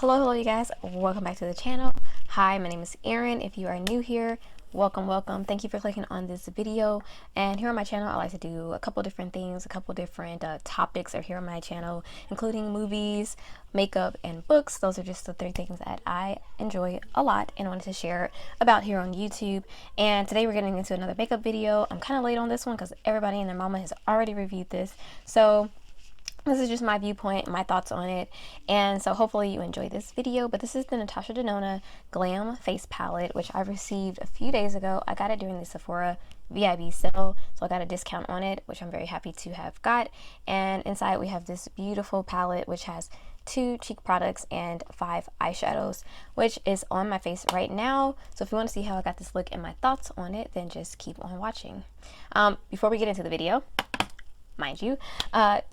Hello you guys, welcome back to the channel. Hi, my name is Erin. If you are new here, welcome. Thank you for clicking on this video. And here on my channel, I like to do a couple different things, a couple different topics are here on my channel, including movies, makeup, and books. Those are just the three things that I enjoy a lot and wanted to share about here on YouTube. And today we're getting into another makeup video. I'm kind of late on this one because everybody and their mama has already reviewed this. So this is just my viewpoint, my thoughts on it, and so hopefully you enjoy this video. But this is the Natasha Denona Glam Face Palette, which I received a few days ago. I got it during the Sephora VIB sale, so I got a discount on it, which I'm very happy to have got. And inside we have this beautiful palette, which has 2 cheek products and 5 eyeshadows, which is on my face right now. So if you want to see how I got this look and my thoughts on it, then just keep on watching. Before we get into the video, mind you,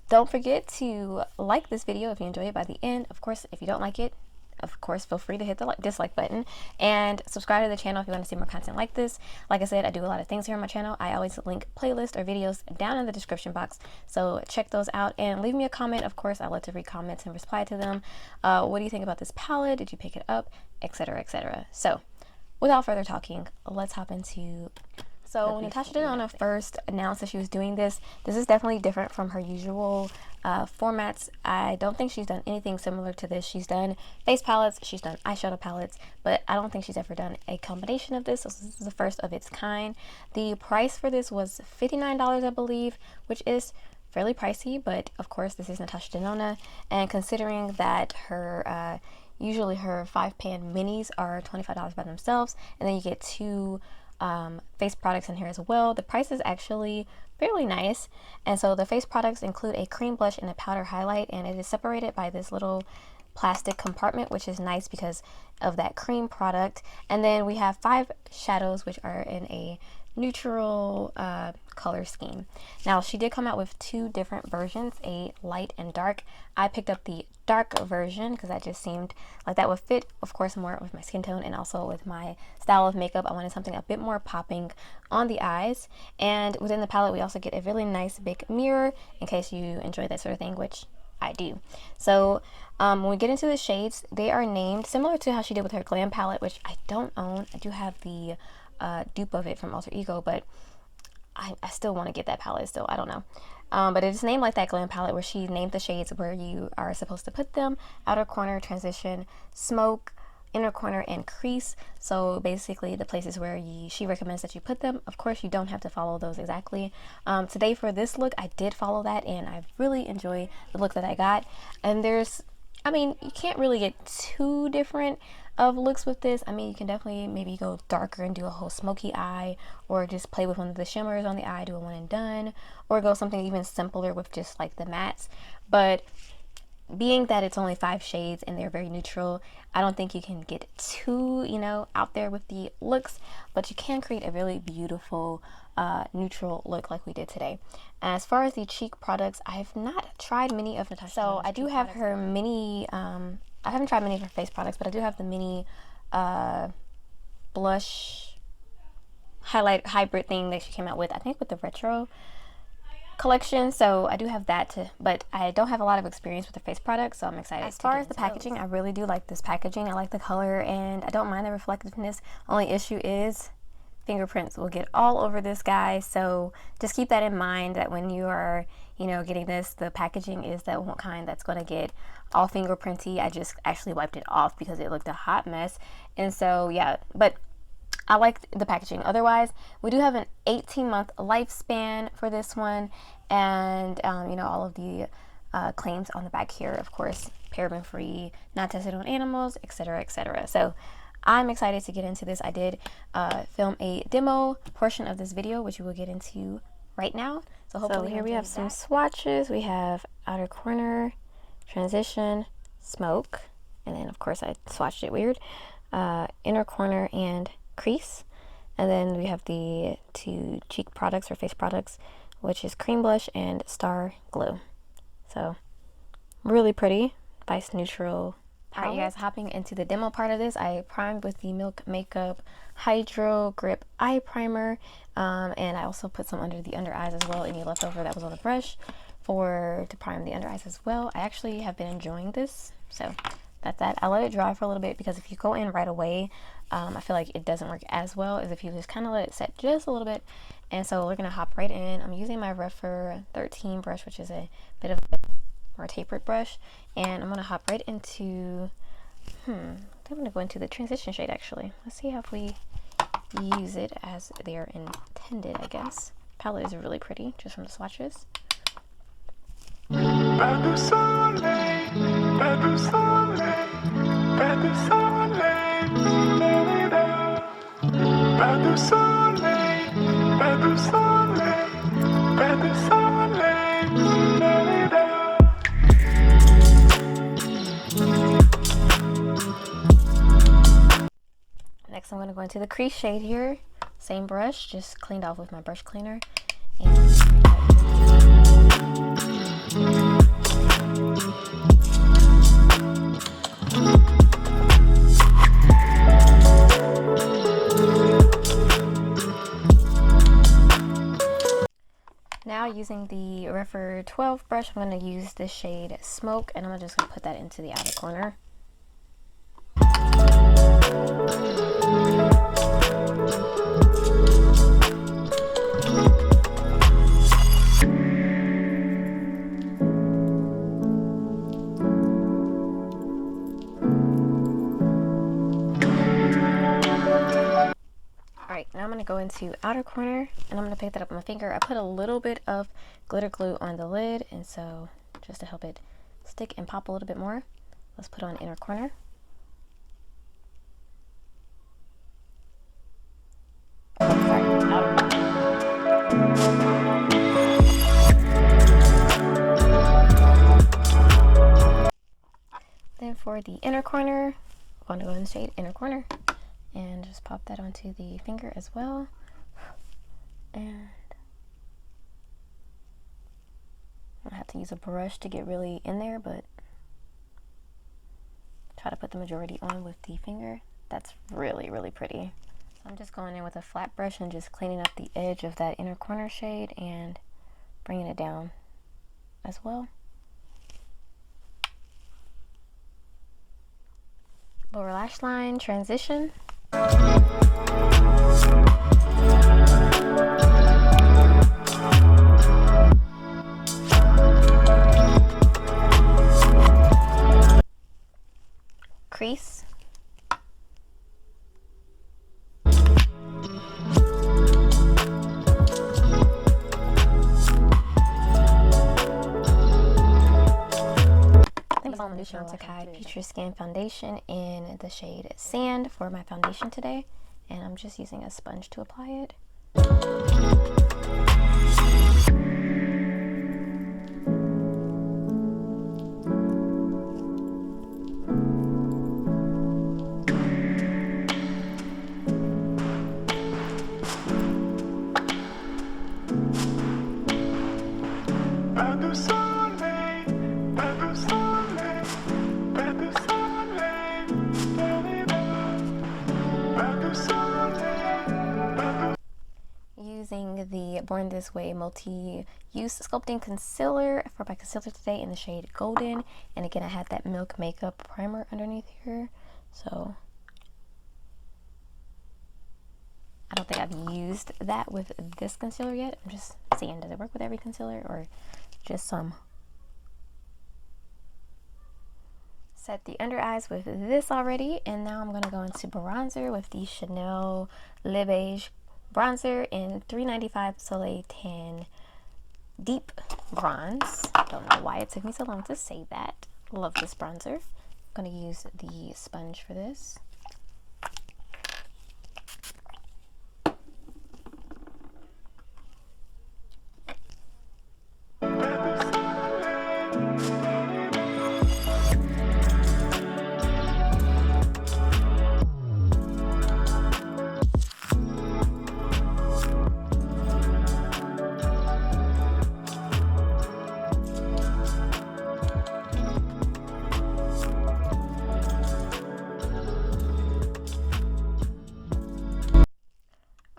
don't forget to like this video if you enjoy it by the end. Of course, if you don't like it, of course, feel free to hit the dislike button, and subscribe to the channel if you want to see more content like this. Like I said, I do a lot of things here on my channel. I always link playlists or videos down in the description box, so check those out and leave me a comment. Of course, I love to read comments and reply to them. What do you think about this palette? Did you pick it up? Etc, etc. So without further talking, let's hop into. So when Natasha Denona first announced that she was doing this is definitely different from her usual formats. I don't think she's done anything similar to this. She's done face palettes, she's done eyeshadow palettes, but I don't think she's ever done a combination of this. So this is the first of its kind. The price for this was $59, I believe, which is fairly pricey, but of course this is Natasha Denona, and considering that her usually her 5-pan minis are $25 by themselves, and then you get 2 face products in here as well. The price is actually fairly nice, and so the face products include a cream blush and a powder highlight, and it is separated by this little plastic compartment, which is nice because of that cream product. And then we have 5 shadows, which are in a neutral color scheme. Now she did come out with 2 different versions, a light and dark. I picked up the dark version because that just seemed like that would fit, of course, more with my skin tone and also with my style of makeup. I wanted something a bit more popping on the eyes. And within the palette we also get a really nice big mirror in case you enjoy that sort of thing, which I do. So when we get into the shades, they are named similar to how she did with her glam palette, which I don't own. I do have the dupe of it from Alter Ego, but I still want to get that palette still. I don't know. But it is named like that glam palette, where she named the shades where you are supposed to put them: outer corner, transition, smoke, inner corner, and crease. So basically the places where she recommends that you put them. Of course, you don't have to follow those exactly. Today for this look, I did follow that, and I really enjoy the look that I got. And I mean, you can't really get too different of looks with this. I mean, you can definitely maybe go darker and do a whole smoky eye, or just play with one of the shimmers on the eye, do a one and done, or go something even simpler with just like the mattes. But being that it's only 5 shades and they're very neutral, I don't think you can get too, out there with the looks, but you can create a really beautiful neutral look like we did today. As far as the cheek products, I have not tried many of Natasha. So I do have her mini, I haven't tried many of her face products, but I do have the mini blush highlight hybrid thing that she came out with, I think with the retro collection. So I do have that but I don't have a lot of experience with the face products, so I'm excited. As far as the packaging, I really do like this packaging. I like the color and I don't mind the reflectiveness. Only issue is fingerprints will get all over this, guy, so just keep that in mind, that when you are getting this, the packaging is that one kind that's going to get all fingerprinty. I just actually wiped it off because it looked a hot mess. And so yeah, but I like the packaging. Otherwise, we do have an 18-month lifespan for this one, and all of the claims on the back here, of course, paraben free, not tested on animals, etc, etc. So I'm excited to get into this. I did film a demo portion of this video, which we will get into right now. So hopefully here we have some swatches. We have outer corner, transition, smoke, and then of course I swatched it weird, inner corner, and crease. And then we have the 2 cheek products or face products, which is cream blush and star glow. So really pretty, nice neutral. Alright, you guys, hopping into the demo part of this, I primed with the Milk Makeup Hydro Grip Eye Primer, and I also put some under the under eyes as well, any leftover that was on the brush to prime the under eyes as well. I actually have been enjoying this, so at that. I let it dry for a little bit because if you go in right away, I feel like it doesn't work as well as if you just kind of let it set just a little bit. And so we're going to hop right in. I'm using my Refer 13 brush, which is a bit of a more tapered brush. And I'm going to hop right into, I'm going to go into the transition shade actually. Let's see how if we use it as they are intended, I guess. Palette is really pretty just from the swatches. Next, I'm going to go into the crease shade here. Same brush, just cleaned off with my brush cleaner. Now using the Refer 12 brush, I'm going to use the shade Smoke, and I'm just going to put that into the outer corner. Now I'm going to go into outer corner, and I'm going to pick that up with my finger. I put a little bit of glitter glue on the lid, and so just to help it stick and pop a little bit more, let's put on inner corner. Then for the inner corner, I'm going to go in the shade Inner Corner. And just pop that onto the finger as well. And I have to use a brush to get really in there, but try to put the majority on with the finger. That's really, really pretty. So I'm just going in with a flat brush and just cleaning up the edge of that inner corner shade and bringing it down as well. Lower lash line, transition. Crease. Natasha Future Skin Foundation in the shade Sand for my foundation today, and I'm just using a sponge to apply it. Using the Born This Way multi-use sculpting concealer for my concealer today in the shade Golden, and again I had that Milk Makeup primer underneath here, so I don't think I've used that with this concealer yet. I'm just seeing, does it work with every concealer or just some? Set the under eyes with this already, and now I'm going to go into bronzer with the Chanel Le Beige bronzer in 395 Soleil Tan Deep Bronze. Don't know why it took me so long to say that. Love this bronzer. I'm going to use the sponge for this.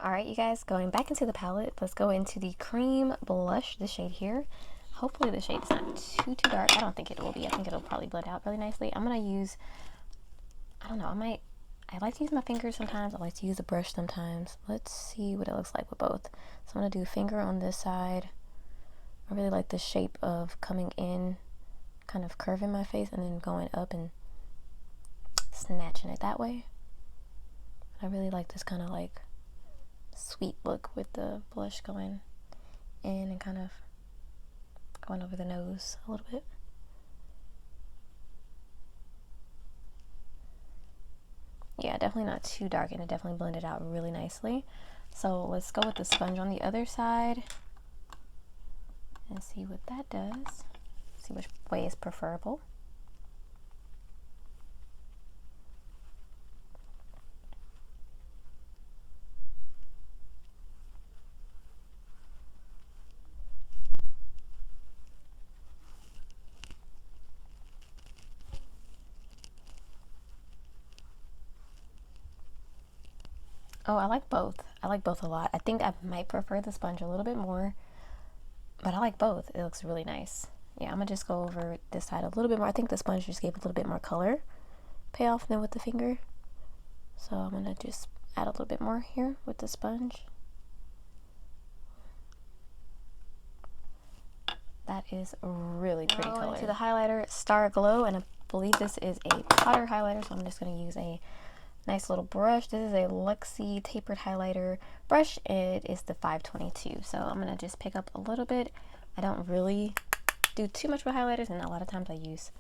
Alright, you guys, going back into the palette, let's go into the cream blush, the shade here. Hopefully the shade is not too dark. I don't think it will be. I think it'll probably blend out really nicely. I'm going to use, I don't know, I like to use my fingers sometimes. I like to use a brush sometimes. Let's see what it looks like with both. So I'm going to do finger on this side. I really like the shape of coming in, kind of curving my face and then going up and snatching it that way. I really like this kind of like sweet look with the blush going in and kind of going over the nose a little bit. Yeah, definitely not too dark, and it definitely blended out really nicely. So let's go with the sponge on the other side and see what that does. See which way is preferable. Oh, I like both. I like both a lot. I think I might prefer the sponge a little bit more, but I like both. It looks really nice. Yeah, I'm gonna just go over this side a little bit more. I think the sponge just gave a little bit more color payoff than with the finger. So I'm gonna just add a little bit more here with the sponge. That is really pretty color. Into the highlighter, Star Glow, and I believe this is a powder highlighter, so I'm just gonna use a nice little brush. This is a Luxie tapered highlighter brush. It is the 522. So I'm gonna just pick up a little bit. I don't really do too much with highlighters, and a lot of times I use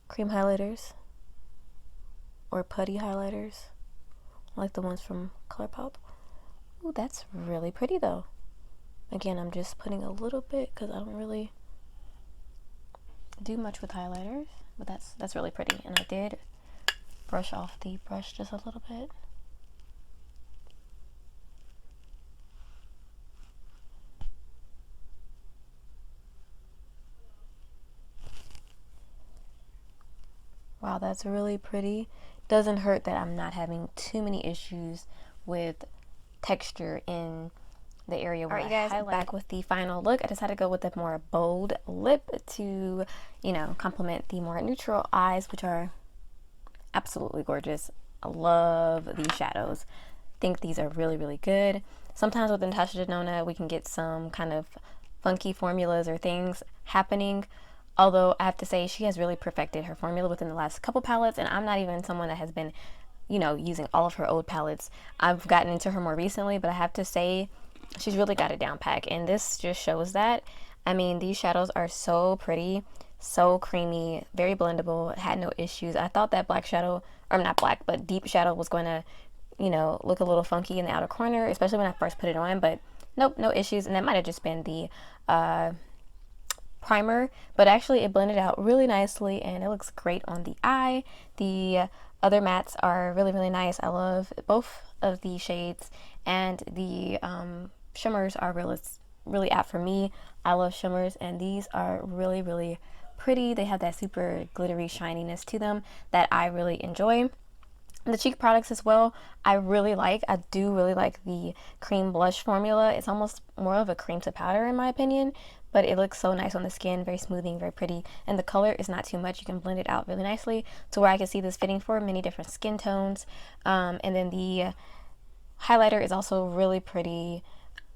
cream highlighters or putty highlighters, like the ones from ColourPop. Oh, that's really pretty though. Again, I'm just putting a little bit because I don't really do much with highlighters, but that's really pretty. And I did brush off the brush just a little bit. Wow, that's really pretty. Doesn't hurt that I'm not having too many issues with texture in the area where I highlight. Alright, you guys, back with the final look. I decided to go with a more bold lip to, you know, complement the more neutral eyes, which are absolutely gorgeous. I love these shadows. I think these are really, really good. Sometimes with Natasha Denona, we can get some kind of funky formulas or things happening. Although I have to say she has really perfected her formula within the last couple palettes, and I'm not even someone that has been, you know, using all of her old palettes. I've gotten into her more recently, but I have to say she's really got it down pack, and this just shows that. I mean, these shadows are so pretty, so creamy, very blendable. Had no issues. I thought that black shadow, or not black, but deep shadow was going to, you know, look a little funky in the outer corner, especially when I first put it on, but nope, no issues. And that might have just been the primer, but actually it blended out really nicely and it looks great on the eye. The other mattes are really, really nice. I love both of the shades, and the shimmers are really apt for me. I love shimmers, and these are really, really pretty. They have that super glittery shininess to them that I really enjoy. The cheek products as well, I really like. I do really like the cream blush formula. It's almost more of a cream to powder in my opinion, but it looks so nice on the skin, very smoothing, very pretty, and the color is not too much. You can blend it out really nicely to where I can see this fitting for many different skin tones. And then the highlighter is also really pretty.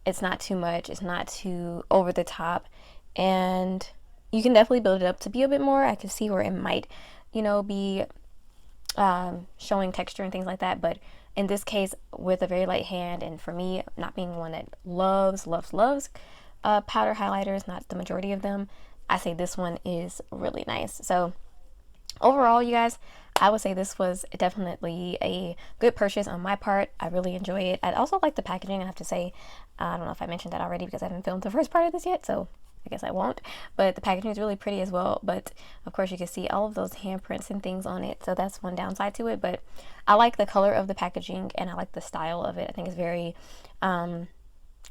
It's not too much, it's not too over the top, and you can definitely build it up to be a bit more. I can see where it might, you know, be showing texture and things like that, but in this case, with a very light hand, and for me, not being one that loves powder highlighters, not the majority of them, I say this one is really nice. So overall, you guys, I would say this was definitely a good purchase on my part. I really enjoy it. I also like the packaging, I have to say. I don't know if I mentioned that already because I haven't filmed the first part of this yet, so I guess I won't. But the packaging is really pretty as well. But of course, you can see all of those handprints and things on it, so that's one downside to it. But I like the color of the packaging, and I like the style of it. I think it's very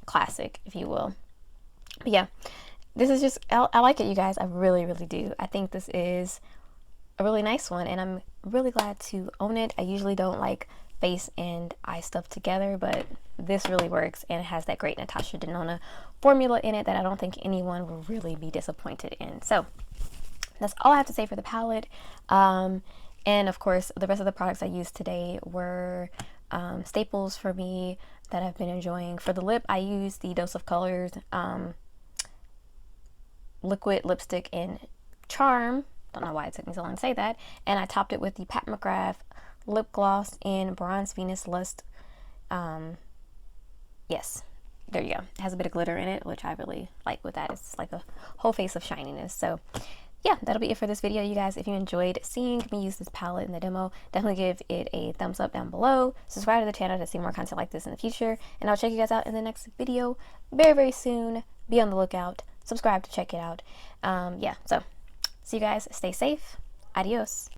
classic, if you will. But yeah, this is just, I like it, you guys. I really, really do. I think this is a really nice one, and I'm really glad to own it. I usually don't like face and eye stuff together, but this really works, and it has that great Natasha Denona formula in it that I don't think anyone will really be disappointed in. So that's all I have to say for the palette. And of course, the rest of the products I used today were staples for me that I've been enjoying. For the lip, I used the Dose of Colors liquid lipstick in Charm. Don't know why it took me so long to say that. And I topped it with the Pat McGrath lip gloss in Bronze Venus Lust. Yes, there you go. It has a bit of glitter in it, which I really like with that. It's like a whole face of shininess. So yeah, that'll be it for this video, you guys. If you enjoyed seeing me use this palette in the demo, definitely give it a thumbs up down below. Subscribe to the channel to see more content like this in the future. And I'll check you guys out in the next video very, very soon. Be on the lookout. Subscribe to check it out. Yeah, so see you guys. Stay safe. Adios.